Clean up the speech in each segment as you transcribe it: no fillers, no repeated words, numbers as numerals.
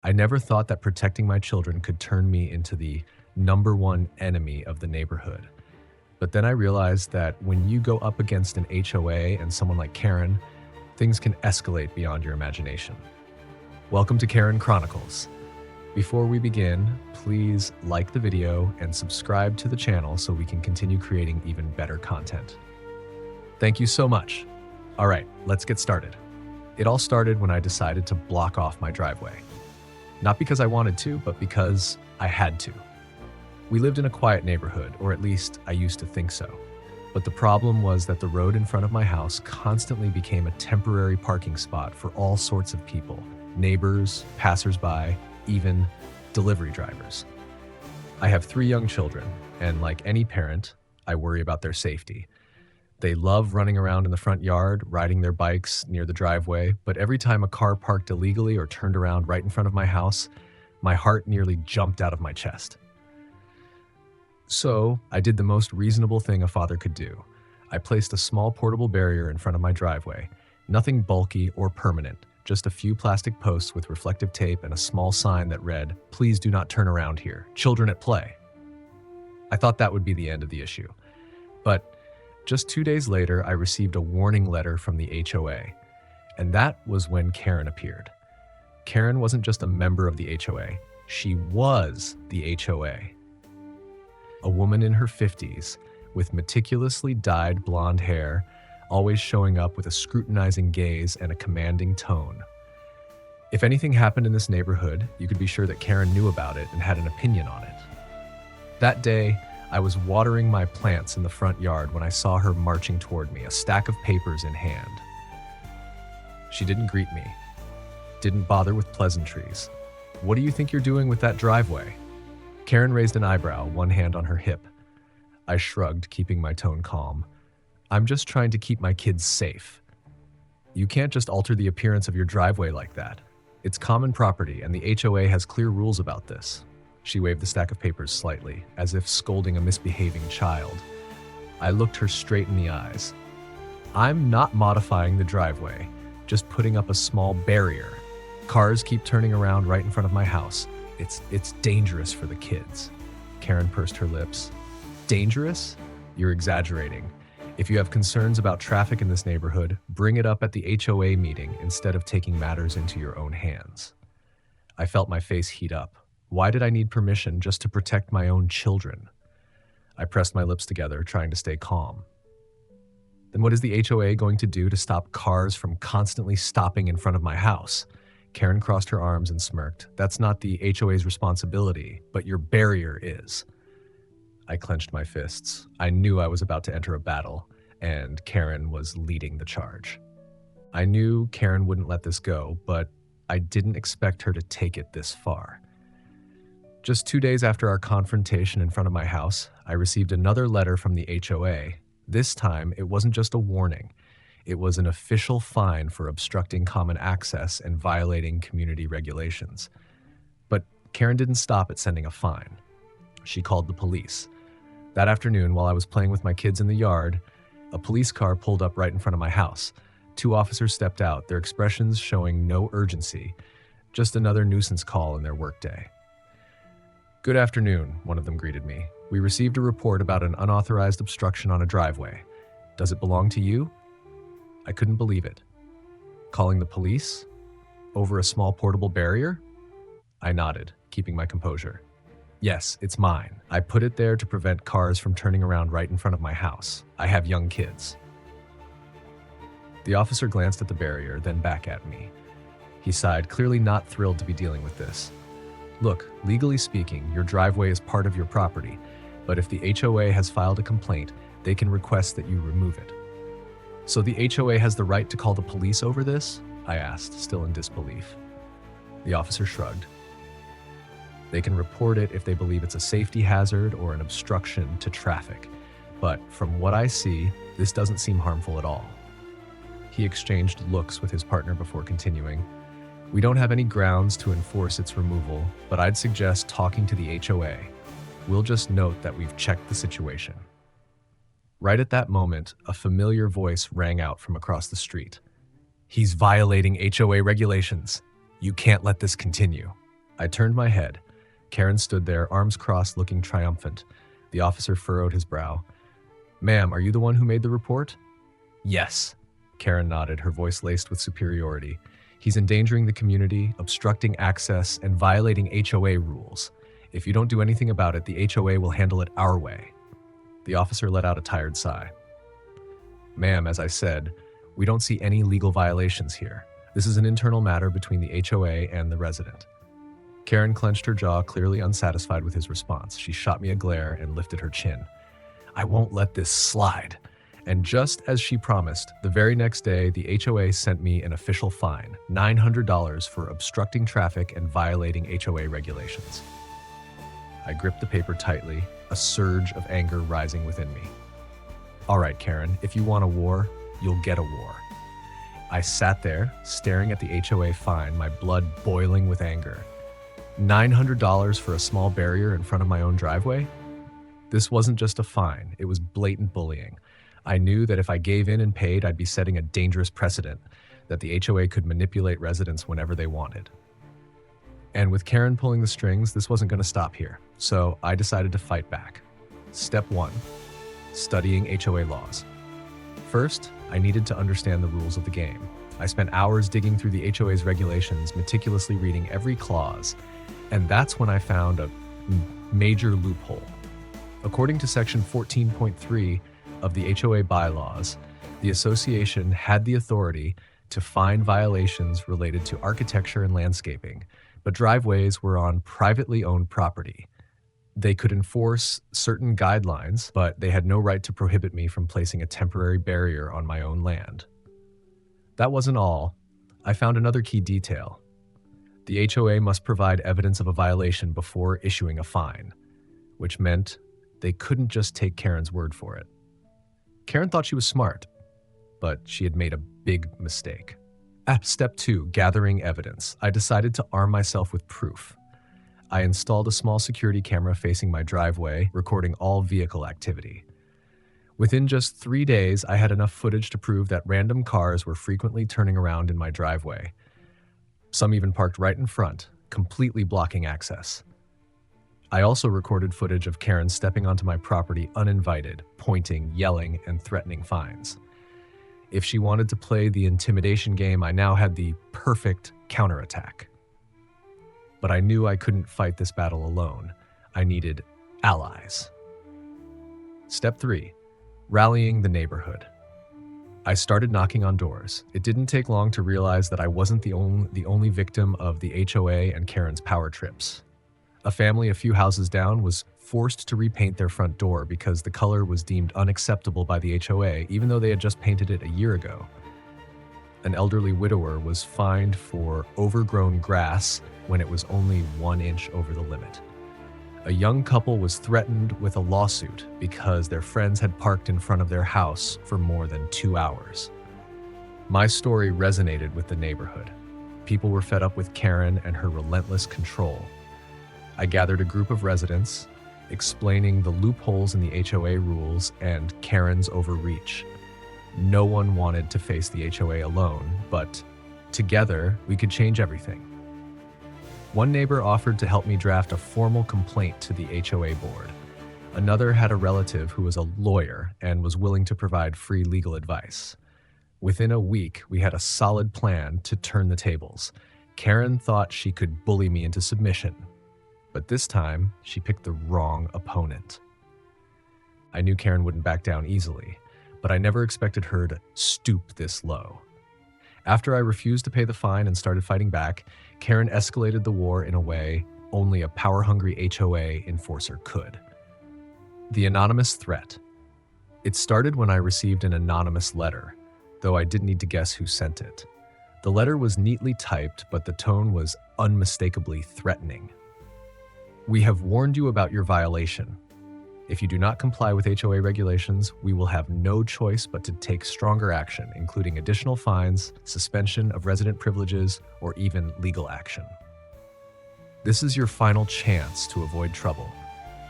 I never thought that protecting my children could turn me into the number one enemy of the neighborhood. But then I realized that when you go up against an HOA and someone like Karen, things can escalate beyond your imagination. Welcome to Karen Chronicles. Before we begin, please like the video and subscribe to the channel so we can continue creating even better content. Thank you so much. All right, let's get started. It all started when I decided to block off my driveway. Not because I wanted to, but because I had to. We lived in a quiet neighborhood, or at least I used to think so. But the problem was that the road in front of my house constantly became a temporary parking spot for all sorts of people, neighbors, passersby, even delivery drivers. I have 3 young children, and like any parent, I worry about their safety. They love running around in the front yard, riding their bikes near the driveway, but every time a car parked illegally or turned around right in front of my house, my heart nearly jumped out of my chest. So I did the most reasonable thing a father could do. I placed a small portable barrier in front of my driveway, nothing bulky or permanent, just a few plastic posts with reflective tape and a small sign that read, "Please do not turn around here. Children at play." I thought that would be the end of the issue. But just 2 days later, I received a warning letter from the HOA, and that was when Karen appeared. Karen wasn't just a member of the HOA, she was the HOA. A woman in her 50s with meticulously dyed blonde hair, always showing up with a scrutinizing gaze and a commanding tone. If anything happened in this neighborhood, you could be sure that Karen knew about it and had an opinion on it. That day, I was watering my plants in the front yard when I saw her marching toward me, a stack of papers in hand. She didn't greet me, didn't bother with pleasantries. "What do you think you're doing with that driveway?" Karen raised an eyebrow, one hand on her hip. I shrugged, keeping my tone calm. "I'm just trying to keep my kids safe." "You can't just alter the appearance of your driveway like that. It's common property, and the HOA has clear rules about this." She waved the stack of papers slightly, as if scolding a misbehaving child. I looked her straight in the eyes. "I'm not modifying the driveway, just putting up a small barrier. Cars keep turning around right in front of my house. It's dangerous for the kids." Karen pursed her lips. "Dangerous? You're exaggerating. If you have concerns about traffic in this neighborhood, bring it up at the HOA meeting instead of taking matters into your own hands." I felt my face heat up. Why did I need permission just to protect my own children? I pressed my lips together, trying to stay calm. "Then what is the HOA going to do to stop cars from constantly stopping in front of my house?" Karen crossed her arms and smirked. "That's not the HOA's responsibility, but your barrier is." I clenched my fists. I knew I was about to enter a battle, and Karen was leading the charge. I knew Karen wouldn't let this go, but I didn't expect her to take it this far. Just 2 days after our confrontation in front of my house, I received another letter from the HOA. This time, it wasn't just a warning. It was an official fine for obstructing common access and violating community regulations. But Karen didn't stop at sending a fine. She called the police. That afternoon, while I was playing with my kids in the yard, a police car pulled up right in front of my house. 2 officers stepped out, their expressions showing no urgency, just another nuisance call in their workday. "Good afternoon," one of them greeted me. "We received a report about an unauthorized obstruction on a driveway. Does it belong to you?" I couldn't believe it. "Calling the police? Over a small portable barrier?" I nodded, keeping my composure. "Yes, it's mine. I put it there to prevent cars from turning around right in front of my house. I have young kids." The officer glanced at the barrier, then back at me. He sighed, clearly not thrilled to be dealing with this. "Look, legally speaking, your driveway is part of your property, but if the HOA has filed a complaint, they can request that you remove it." "So the HOA has the right to call the police over this?" I asked, still in disbelief. The officer shrugged. "They can report it if they believe it's a safety hazard or an obstruction to traffic, but from what I see, this doesn't seem harmful at all." He exchanged looks with his partner before continuing. "We don't have any grounds to enforce its removal, but I'd suggest talking to the HOA. We'll just note that we've checked the situation." Right at that moment, a familiar voice rang out from across the street. "He's violating HOA regulations. You can't let this continue." I turned my head. Karen stood there, arms crossed, looking triumphant. The officer furrowed his brow. "Ma'am, are you the one who made the report?" "Yes." Karen nodded, her voice laced with superiority. "He's endangering the community, obstructing access, and violating HOA rules. If you don't do anything about it, the HOA will handle it our way." The officer let out a tired sigh. "Ma'am, as I said, we don't see any legal violations here. This is an internal matter between the HOA and the resident." Karen clenched her jaw, clearly unsatisfied with his response. She shot me a glare and lifted her chin. "I won't let this slide." And just as she promised, the very next day, the HOA sent me an official fine, $900 for obstructing traffic and violating HOA regulations. I gripped the paper tightly, a surge of anger rising within me. "All right, Karen, if you want a war, you'll get a war." I sat there, staring at the HOA fine, my blood boiling with anger. $900 for a small barrier in front of my own driveway? This wasn't just a fine, it was blatant bullying. I knew that if I gave in and paid, I'd be setting a dangerous precedent, that the HOA could manipulate residents whenever they wanted. And with Karen pulling the strings, this wasn't going to stop here, so I decided to fight back. Step 1. Studying HOA laws. First, I needed to understand the rules of the game. I spent hours digging through the HOA's regulations, meticulously reading every clause, and that's when I found a major loophole. According to Section 14.3 of the HOA bylaws, the association had the authority to fine violations related to architecture and landscaping, but driveways were on privately owned property. They could enforce certain guidelines, but they had no right to prohibit me from placing a temporary barrier on my own land. That wasn't all. I found another key detail. The HOA must provide evidence of a violation before issuing a fine, which meant they couldn't just take Karen's word for it. Karen thought she was smart, but she had made a big mistake. At step 2, gathering evidence, I decided to arm myself with proof. I installed a small security camera facing my driveway, recording all vehicle activity. Within just 3 days, I had enough footage to prove that random cars were frequently turning around in my driveway. Some even parked right in front, completely blocking access. I also recorded footage of Karen stepping onto my property uninvited, pointing, yelling, and threatening fines. If she wanted to play the intimidation game, I now had the perfect counterattack. But I knew I couldn't fight this battle alone. I needed allies. Step 3. Rallying the neighborhood. I started knocking on doors. It didn't take long to realize that I wasn't the only victim of the HOA and Karen's power trips. A family a few houses down was forced to repaint their front door because the color was deemed unacceptable by the HOA, even though they had just painted it a year ago. An elderly widower was fined for overgrown grass when it was only 1 inch over the limit. A young couple was threatened with a lawsuit because their friends had parked in front of their house for more than 2 hours. My story resonated with the neighborhood. People were fed up with Karen and her relentless control. I gathered a group of residents, explaining the loopholes in the HOA rules and Karen's overreach. No one wanted to face the HOA alone, but together we could change everything. One neighbor offered to help me draft a formal complaint to the HOA board. Another had a relative who was a lawyer and was willing to provide free legal advice. Within a week, we had a solid plan to turn the tables. Karen thought she could bully me into submission, but this time she picked the wrong opponent. I knew Karen wouldn't back down easily, but I never expected her to stoop this low. After I refused to pay the fine and started fighting back, Karen escalated the war in a way only a power-hungry HOA enforcer could. The anonymous threat. It started when I received an anonymous letter, though I didn't need to guess who sent it. The letter was neatly typed, but the tone was unmistakably threatening. "We have warned you about your violation. If you do not comply with HOA regulations, we will have no choice but to take stronger action, including additional fines, suspension of resident privileges, or even legal action. This is your final chance to avoid trouble.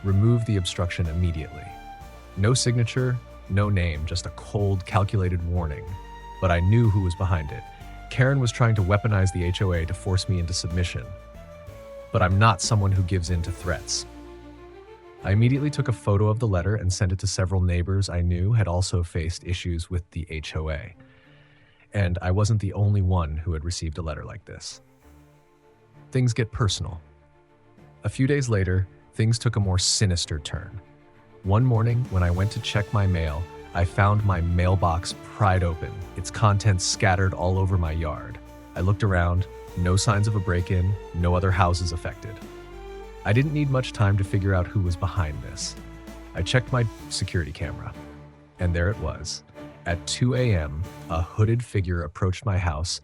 Remove the obstruction immediately." No signature, no name, just a cold, calculated warning. But I knew who was behind it. Karen was trying to weaponize the HOA to force me into submission. but I'm not someone who gives in to threats. I immediately took a photo of the letter and sent it to several neighbors I knew had also faced issues with the HOA. And I wasn't the only one who had received a letter like this. Things get personal. A few days later, things took a more sinister turn. One morning, when I went to check my mail, I found my mailbox pried open, its contents scattered all over my yard. I looked around, no signs of a break-in, no other houses affected. I didn't need much time to figure out who was behind this. I checked my security camera, and there it was. At 2 a.m., a hooded figure approached my house,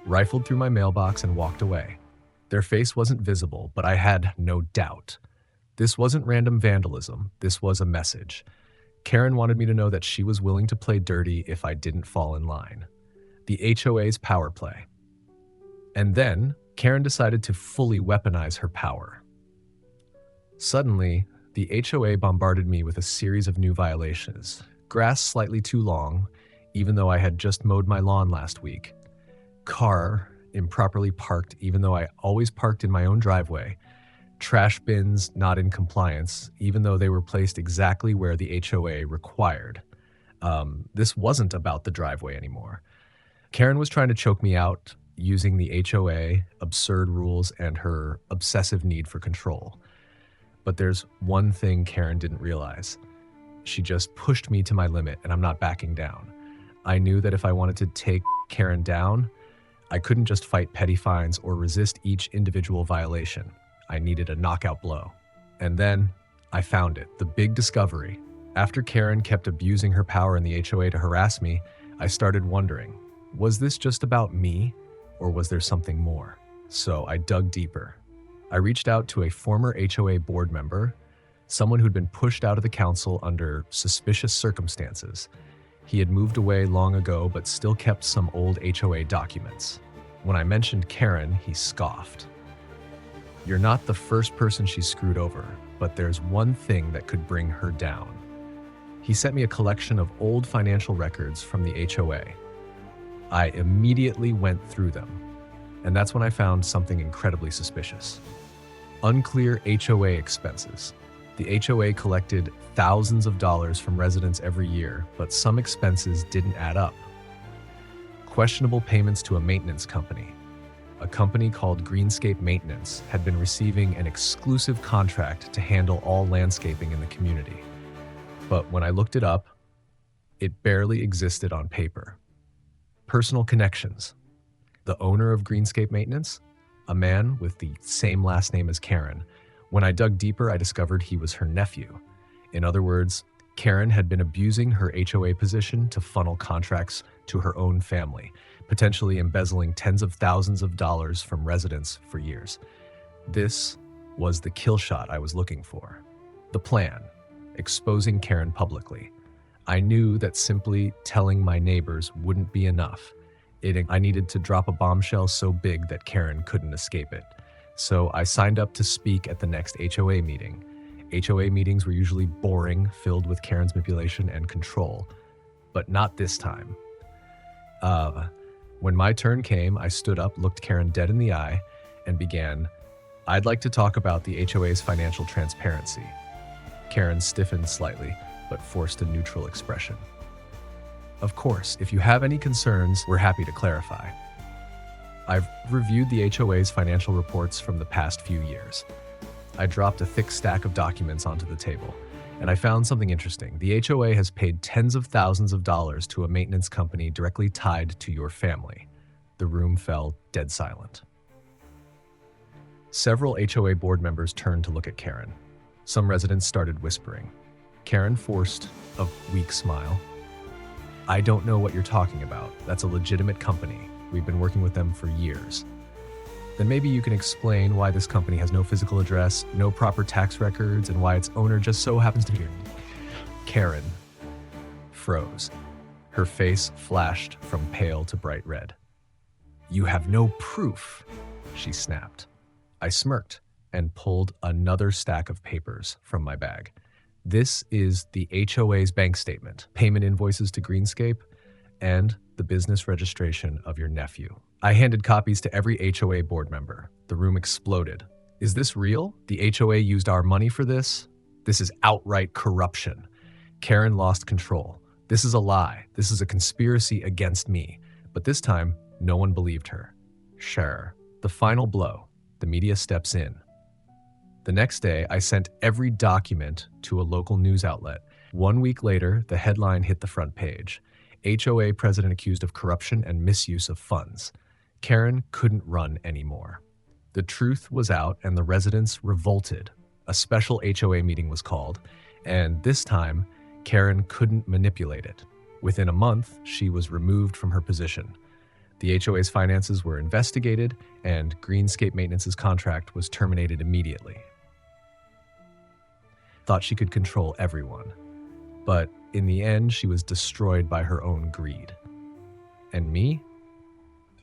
rifled through my mailbox, and walked away. Their face wasn't visible, but I had no doubt. This wasn't random vandalism. This was a message. Karen wanted me to know that she was willing to play dirty if I didn't fall in line. The HOA's power play. And then, Karen decided to fully weaponize her power. Suddenly, the HOA bombarded me with a series of new violations. Grass slightly too long, even though I had just mowed my lawn last week. Car improperly parked, even though I always parked in my own driveway. Trash bins not in compliance, even though they were placed exactly where the HOA required. This wasn't about the driveway anymore. Karen was trying to choke me out using the HOA, absurd rules, and her obsessive need for control. But there's one thing Karen didn't realize. She just pushed me to my limit, and I'm not backing down. I knew that if I wanted to take Karen down, I couldn't just fight petty fines or resist each individual violation. I needed a knockout blow. And then I found it, the big discovery. After Karen kept abusing her power in the HOA to harass me, I started wondering, was this just about me, or was there something more? So I dug deeper. I reached out to a former HOA board member, someone who'd been pushed out of the council under suspicious circumstances. He had moved away long ago, but still kept some old HOA documents. When I mentioned Karen, he scoffed. You're not the first person she screwed over, but there's one thing that could bring her down. He sent me a collection of old financial records from the HOA. I immediately went through them, and that's when I found something incredibly suspicious. Unclear HOA expenses. The HOA collected thousands of dollars from residents every year, but some expenses didn't add up. Questionable payments to a maintenance company. A company called Greenscape Maintenance had been receiving an exclusive contract to handle all landscaping in the community. But when I looked it up, it barely existed on paper. Personal connections. The owner of Greenscape Maintenance, a man with the same last name as Karen. When I dug deeper, I discovered he was her nephew. In other words, Karen had been abusing her HOA position to funnel contracts to her own family, potentially embezzling tens of thousands of dollars from residents for years. This was the kill shot I was looking for. The plan, exposing Karen publicly. I knew that simply telling my neighbors wouldn't be enough. I needed to drop a bombshell so big that Karen couldn't escape it. So I signed up to speak at the next HOA meeting. HOA meetings were usually boring, filled with Karen's manipulation and control, but not this time. When my turn came, I stood up, looked Karen dead in the eye, and began, I'd like to talk about the HOA's financial transparency. Karen stiffened slightly, but forced a neutral expression. Of course, if you have any concerns, we're happy to clarify. I've reviewed the HOA's financial reports from the past few years. I dropped a thick stack of documents onto the table, and I found something interesting. The HOA has paid tens of thousands of dollars to a maintenance company directly tied to your family. The room fell dead silent. Several HOA board members turned to look at Karen. Some residents started whispering. Karen forced a weak smile. I don't know what you're talking about. That's a legitimate company. We've been working with them for years. Then maybe you can explain why this company has no physical address, no proper tax records, and why its owner just so happens to be here. Karen froze. Her face flashed from pale to bright red. You have no proof, she snapped. I smirked and pulled another stack of papers from my bag. This is the HOA's bank statement, payment invoices to Greenscape, and the business registration of your nephew. I handed copies to every HOA board member. The room exploded. Is this real? The HOA used our money for this? This is outright corruption. Karen lost control. This is a lie. This is a conspiracy against me. But this time, no one believed her. Sure. The final blow. The media steps in. The next day, I sent every document to a local news outlet. 1 week later, the headline hit the front page. HOA president accused of corruption and misuse of funds. Karen couldn't run anymore. The truth was out and the residents revolted. A special HOA meeting was called, and this time, Karen couldn't manipulate it. Within a month, she was removed from her position. The HOA's finances were investigated, and Greenscape Maintenance's contract was terminated immediately. Thought she could control everyone. But in the end, she was destroyed by her own greed. And me?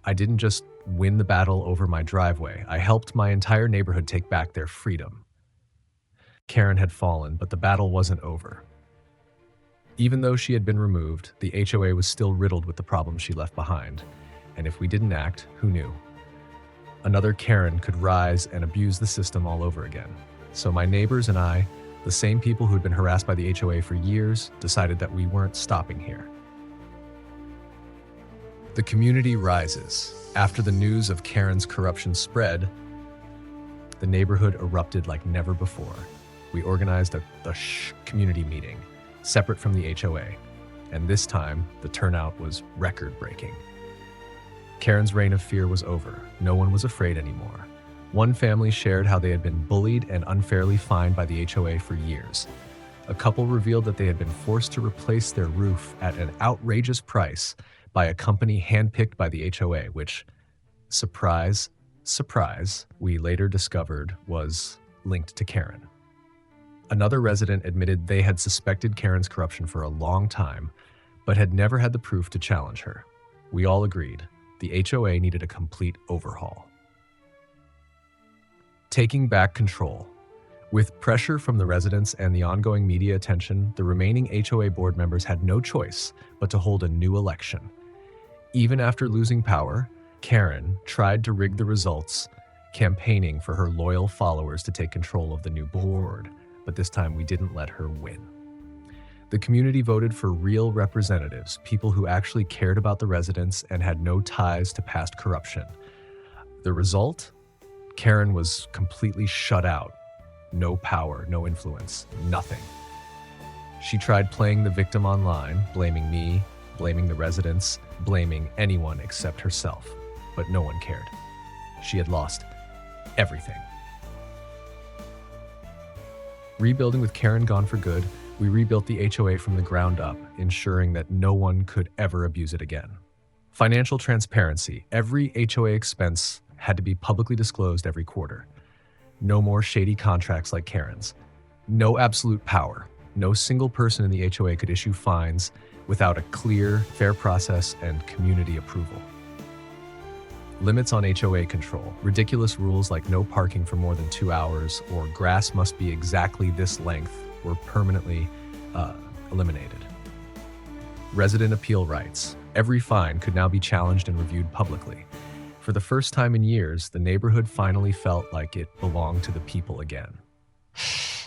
I didn't just win the battle over my driveway. I helped my entire neighborhood take back their freedom. Karen had fallen, but the battle wasn't over. Even though she had been removed, the HOA was still riddled with the problems she left behind. And if we didn't act, who knew? Another Karen could rise and abuse the system all over again. So my neighbors and I, the same people who had been harassed by the HOA for years, decided that we weren't stopping here. The community rises. After the news of Karen's corruption spread, the neighborhood erupted like never before. We organized a community meeting, separate from the HOA, and this time the turnout was record-breaking. Karen's reign of fear was over. No one was afraid anymore. One family shared how they had been bullied and unfairly fined by the HOA for years. A couple revealed that they had been forced to replace their roof at an outrageous price by a company handpicked by the HOA, which, surprise, surprise, we later discovered was linked to Karen. Another resident admitted they had suspected Karen's corruption for a long time, but had never had the proof to challenge her. We all agreed the HOA needed a complete overhaul. Taking back control. With pressure from the residents and the ongoing media attention, the remaining HOA board members had no choice but to hold a new election. Even after losing power, Karen tried to rig the results, campaigning for her loyal followers to take control of the new board, but this time we didn't let her win. The community voted for real representatives, people who actually cared about the residents and had no ties to past corruption. The result? Karen was completely shut out. No power, no influence, nothing. She tried playing the victim online, blaming me, blaming the residents, blaming anyone except herself. But no one cared. She had lost everything. Rebuilding with Karen gone for good, we rebuilt the HOA from the ground up, ensuring that no one could ever abuse it again. Financial transparency. Every HOA expense had to be publicly disclosed every quarter. No more shady contracts like Karen's. No absolute power. No single person in the HOA could issue fines without a clear, fair process and community approval. Limits on HOA control. Ridiculous rules like no parking for more than 2 hours or grass must be exactly this length were permanently eliminated. Resident appeal rights. Every fine could now be challenged and reviewed publicly. For the first time in years, the neighborhood finally felt like it belonged to the people again.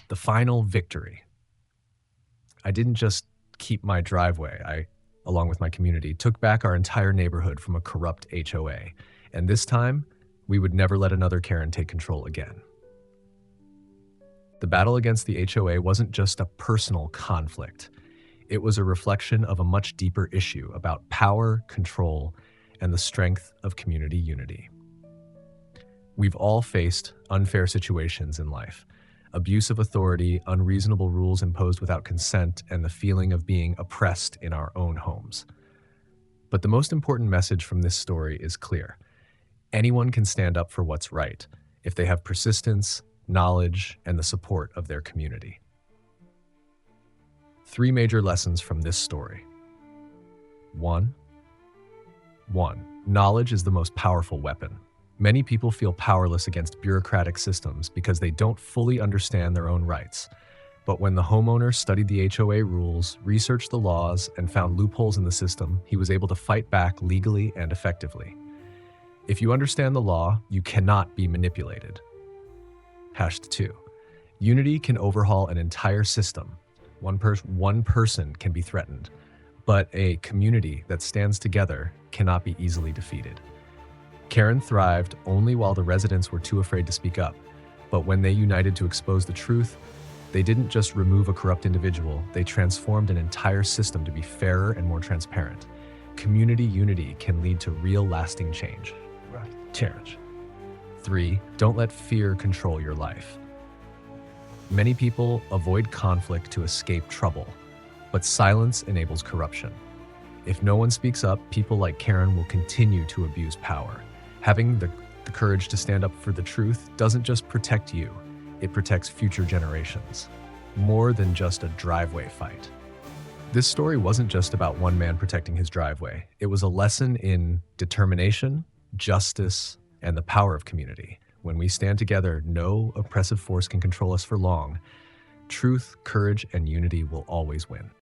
The final victory. I didn't just keep my driveway. I, along with my community, took back our entire neighborhood from a corrupt HOA. And this time, we would never let another Karen take control again. The battle against the HOA wasn't just a personal conflict. It was a reflection of a much deeper issue about power, control, and the strength of community unity. We've all faced unfair situations in life. Abuse of authority, unreasonable rules imposed without consent, and the feeling of being oppressed in our own homes. But the most important message from this story is clear. Anyone can stand up for what's right if they have persistence, knowledge, and the support of their community. 3 major lessons from this story. 1. Knowledge is the most powerful weapon. Many people feel powerless against bureaucratic systems because they don't fully understand their own rights. But when the homeowner studied the HOA rules, researched the laws, and found loopholes in the system, he was able to fight back legally and effectively. If you understand the law, you cannot be manipulated. Hashed 2. Unity can overhaul an entire system. One person can be threatened, but a community that stands together cannot be easily defeated. Karen thrived only while the residents were too afraid to speak up, but when they united to expose the truth, they didn't just remove a corrupt individual, they transformed an entire system to be fairer and more transparent. Community unity can lead to real lasting change. Change. 3. Don't let fear control your life. Many people avoid conflict to escape trouble, but silence enables corruption. If no one speaks up, people like Karen will continue to abuse power. Having the courage to stand up for the truth doesn't just protect you, it protects future generations. More than just a driveway fight. This story wasn't just about one man protecting his driveway. It was a lesson in determination, justice, and the power of community. When we stand together, no oppressive force can control us for long. Truth, courage, and unity will always win.